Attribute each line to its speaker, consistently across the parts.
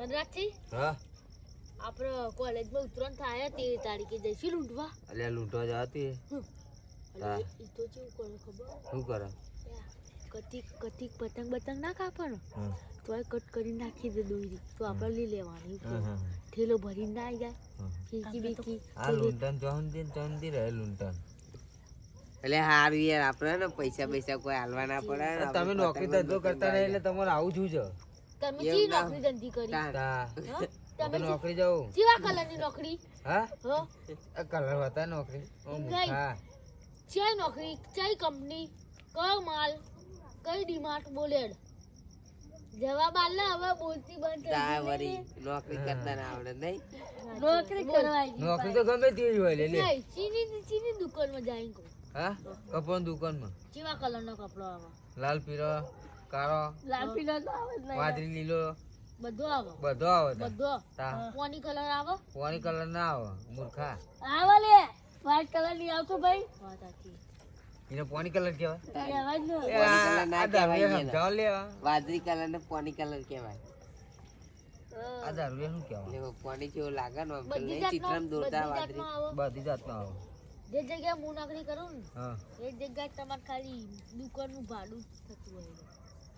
Speaker 1: ધનરાજજી
Speaker 2: હા
Speaker 1: આપણે કોલેજમાં ઉતરણ થાય 13 તારીખે જઈશું લૂંટવા.
Speaker 2: અલ્યા લૂંટવા જતી હા.
Speaker 1: ઈ તો કેવું કરે ખબર?
Speaker 2: શું કરે?
Speaker 1: કતિક પતંગ બતંગ ના કાપવાનો તો આ કટ કરી નાખી દે દોરી તો આપણે લઈ લેવાની ઠેલો ભરીને ના આવી જાય ફીકી બીકી
Speaker 2: આ લૂંટન ચોંદી રહે લૂંટન.
Speaker 3: એટલે હારું યાર આપણે ને પૈસા કોઈ હાલવા ના પડે ને.
Speaker 2: તમે નોકરી ધંધો કરતા નહીં એટલે તમારે આવું જ છે.
Speaker 1: તમે ચી નોકરી ધંધી કરી?
Speaker 2: તમે નોકરી જાઓ
Speaker 1: કેવા કલરની નોકરી?
Speaker 2: હા
Speaker 1: હો
Speaker 2: આ કલર હતા નોકરી હા
Speaker 1: ચઈ નોકરી ચઈ કંપની કયો માલ કઈ ડીમાર્ટ બોલેડ જવાબ આલ ને હવે બોલતી બંધ
Speaker 3: તા વરી નોકરી કરતા ના આવડે નહીં.
Speaker 1: નોકરી કરવાની
Speaker 2: નોકરી તો ગમે તેવી હોય લે લે.
Speaker 1: ચીની દુકાનમાં જાય કો
Speaker 2: હા કપડાની દુકાનમાં
Speaker 1: કેવા કલરનો કપડો આવે?
Speaker 2: લાલ પીળો કાળો
Speaker 1: લાલ પીળો તો આવે જ નહીં
Speaker 2: વાદળી લીલો
Speaker 1: બધો આવે
Speaker 2: બધો આવે
Speaker 1: બધો
Speaker 2: તા
Speaker 1: કોની કલર આવે?
Speaker 2: કોની કલર ના આવે મૂર્ખા
Speaker 1: આવે લે વ્હાઈટ કલર ની આવતો ભાઈ વાત સાચી
Speaker 2: એને પોની કલર કહેવાય
Speaker 1: કહેવાય ને
Speaker 3: પોની કલર ના કહેવાય એને.
Speaker 2: સમજાવ લે
Speaker 3: વાદળી કલર ને પોની કલર કહેવાય.
Speaker 2: આ દારૂ શું કહેવાય?
Speaker 3: એટલે પોની જેવું લાગે ને આમ તો
Speaker 1: બધી
Speaker 3: નહીં ચિત્રમ દોરતા વાદળી.
Speaker 1: જાતનો આવે
Speaker 2: બધી જાતનો આવે
Speaker 1: જે જગ્યાએ હું નોકરી કરું ને
Speaker 2: હા
Speaker 1: એ જગ્યાએ તમારે ખાલી દુકાનનું ભાડું થતું હોય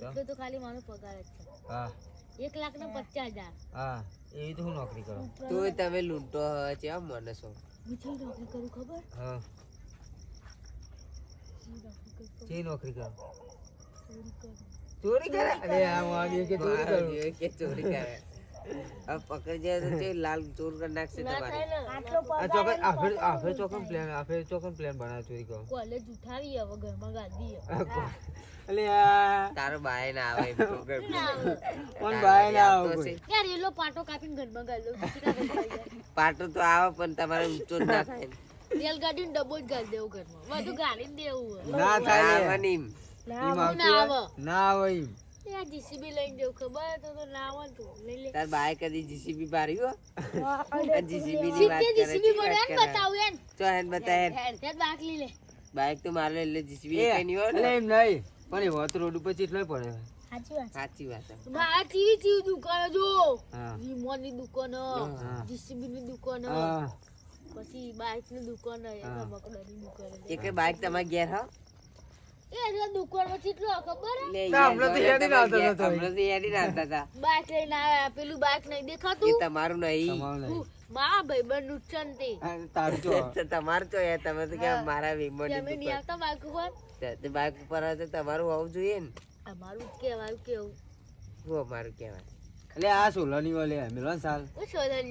Speaker 1: એટલે તો ખાલી મારો પગાર જ છે
Speaker 2: હા
Speaker 1: 1,50,000
Speaker 2: હા એવી તો હું નોકરી કરું
Speaker 3: તોય તમે લૂંટો છે આમ મને શું
Speaker 1: હું જે નોકરી કરું ખબર?
Speaker 2: હા જે નોકરી કરું ચોરી કરે અરે આ માગી કે ચોરી કરું
Speaker 3: કે ચોરી કરે. હવે પકડી જાય તો તે લાલ ચોર કરી નાખશે તમારે.
Speaker 2: આ ચોકન આફે ચોકન પ્લાન બનાવ ચોરી કરો
Speaker 1: કોલેજ ઉઠાવી હવે ઘરમાં ગાદી
Speaker 2: અલે આ
Speaker 3: તારો બાય ના આવે એમ પકડ.
Speaker 2: કોણ બાય ના આવે
Speaker 3: તો
Speaker 2: કોઈ
Speaker 3: છે.
Speaker 1: યાર એલો પાટો કાપીને ઘરમાં ગાલ દઉં
Speaker 3: પાટો તો આવે પણ તમારે ઊંચો જ ના થાય.
Speaker 1: રેલગાડીનો ડબ્બો જ ગાલ દેવું ઘરમાં બધું ગાલી દેવું
Speaker 2: ના થાય લે.
Speaker 3: આવવાની એમ.
Speaker 2: ઈમ
Speaker 1: ના
Speaker 2: આવતી
Speaker 1: આવે
Speaker 2: હોય? ના આવે ઈમ
Speaker 1: યાર જીસીબી લઈને દેવું ખબર તો ના આવે તો લઈ લે
Speaker 3: તાર બાય કદી જીસીબી બાર્યું હો? જીસીબી ની વાત કરે
Speaker 1: જીસીબી
Speaker 3: છે,
Speaker 1: પડે
Speaker 3: વાત
Speaker 1: ને
Speaker 3: કરે.
Speaker 1: બતાવું એમ
Speaker 3: ચો હેન બતા હેન.
Speaker 1: હેડ બાક લઈ લે
Speaker 3: બાઈક તો મારે એટલે જીસીબી
Speaker 2: એ
Speaker 3: કઈ નહીં હોય
Speaker 2: અલે
Speaker 3: ને.
Speaker 2: એમ નહીં પણ એ હોત રોડ ઉપર ચેટલો પડે
Speaker 1: સાચી વાત
Speaker 3: સાચી વાત છે.
Speaker 1: મારા ચીવી દુકાન જો
Speaker 2: હા
Speaker 1: વિમોની દુકાન
Speaker 2: હા.
Speaker 1: જીસીબી ની દુકાન
Speaker 2: હા
Speaker 1: પછી બાઇક ની દુકાન રમકડાની દુકાન
Speaker 3: એક બાઈક તમારે ઘેર હો?
Speaker 1: એ એટલે દુકાનમાં કેટલો ખબર હે?
Speaker 3: લે
Speaker 2: ના, હમણાં તો હેડી ના આવતા હતા.
Speaker 3: હમણાં તો હેડી ના આવતા હતા.
Speaker 1: બાઇક લઈને આવ્યા પેલું બાઇક નહીં
Speaker 3: એ
Speaker 1: દેખાતું
Speaker 3: તમારું નહીં.
Speaker 2: તમારું નહીં.
Speaker 1: મારા ભાઈબંધ નુકસાન તે
Speaker 2: આ તારું જો
Speaker 3: તો તમારું તો યાર તમે તો કે મારા વિમોની
Speaker 1: તમે નહીં
Speaker 3: દુકાન.
Speaker 1: આવતા બાઇક ઉપર
Speaker 3: તે બાઈક ઉપર આવે તો તમારું હોવું જોઈએ ને.
Speaker 1: અમારું જ કહેવાય કેવું
Speaker 3: શું અમારું કહેવાય?
Speaker 2: એટલે આ સોલાની વાલે મિલન સાલ
Speaker 1: ઓ સોલન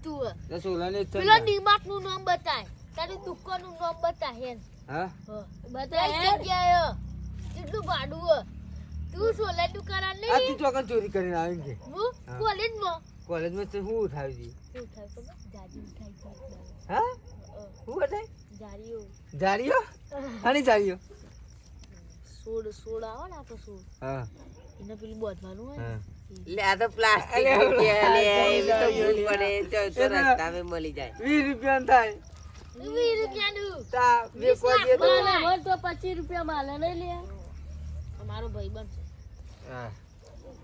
Speaker 1: તું હે.
Speaker 2: તો સોલાની જ છે
Speaker 1: પેલો
Speaker 2: ને.
Speaker 1: ડીમાર્ટ નું નામ બતાય તારી દુકાન નું નામ બતાય હેન
Speaker 2: હા
Speaker 1: બતાય જગ્યાએ કેટલું ભાડું હે તું સોલન દુકાન
Speaker 2: આ
Speaker 1: નહીં
Speaker 2: તું ચોકન ચોરી કરીને આવી કે
Speaker 1: હું કોલેજમાં
Speaker 2: કોલેજમાં તો હું ઉઠાવી દી
Speaker 1: શું થાય ખબર જાજી ઉઠાઈ જાય
Speaker 2: હા હું બતાય
Speaker 1: જારીઓ
Speaker 2: જારીઓ આની જારીઓ
Speaker 1: સોડ આવે ને આપણો સોડ
Speaker 2: હા
Speaker 1: એને પેલું બોધવાનું હોય
Speaker 2: હા
Speaker 1: ને
Speaker 3: લે આ તો પ્લાસ્ટિક નું કે લે એ તો યુઝ પડે તો રસ્તામાં મળી જાય.
Speaker 2: 20 રૂપિયા થાય
Speaker 1: 20 રૂપિયાનું
Speaker 2: તા બે કોઈ દે તો
Speaker 1: મારે તો 25 રૂપિયા માલે નહીં લે અમારો ભાઈબંધ છે
Speaker 2: હા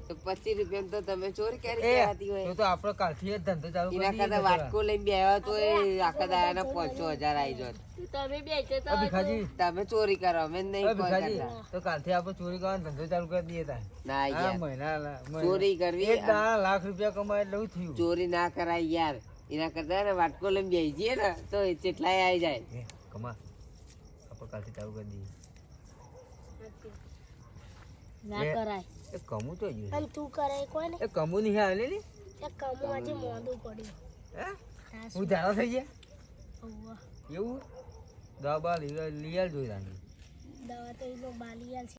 Speaker 3: તો 25 રૂપિયા તો તમે ચોરી કરી
Speaker 2: એ
Speaker 3: કહેવાતી હોય.
Speaker 2: તો આપણે કાલથી જ ધંધો ચાલુ કરી
Speaker 3: એના
Speaker 2: દઈએ
Speaker 3: કરતા
Speaker 2: ને
Speaker 3: વાટકો લઈને બેહ્યા તો એ આખા દાડાના 5,000 આવી જોત.
Speaker 1: તમે બેચે તો
Speaker 2: ભીખાજી
Speaker 3: તમે ચોરી કરો અમે નહીં કોઈ
Speaker 2: ભીખાજી
Speaker 3: કરતા.
Speaker 2: તો કાલથી આપણે ચોરી કરવાનો ધંધો ચાલુ કરી દઈએ તા
Speaker 3: ના
Speaker 2: આ
Speaker 3: યાર
Speaker 2: મહિના
Speaker 3: ચોરી કરવી
Speaker 2: એક દાડા લાખ રૂપિયા કમાય એટલે એવું થયું
Speaker 3: ચોરી ના કરાય યાર. એના કરતા ને વાટકો લઈને બેસી જઈએ ને તો એ ચેટલાય આવી જાય.
Speaker 2: એ, કમા આપણે કાલથી ચાલુ કરી દઈએ
Speaker 1: ના
Speaker 2: એ-
Speaker 1: કરાય
Speaker 2: એ કમું તો જોયું
Speaker 1: અને તું કરાય કોઈ ને
Speaker 2: એ કમું નહીં આવે ને
Speaker 1: એ કમુ આજે મોંધું પડ્યું
Speaker 2: હે હું ઝાડા થઈ ગયા એવું દવા બા લઈ આવજો
Speaker 1: દવા તો એ બાલિયા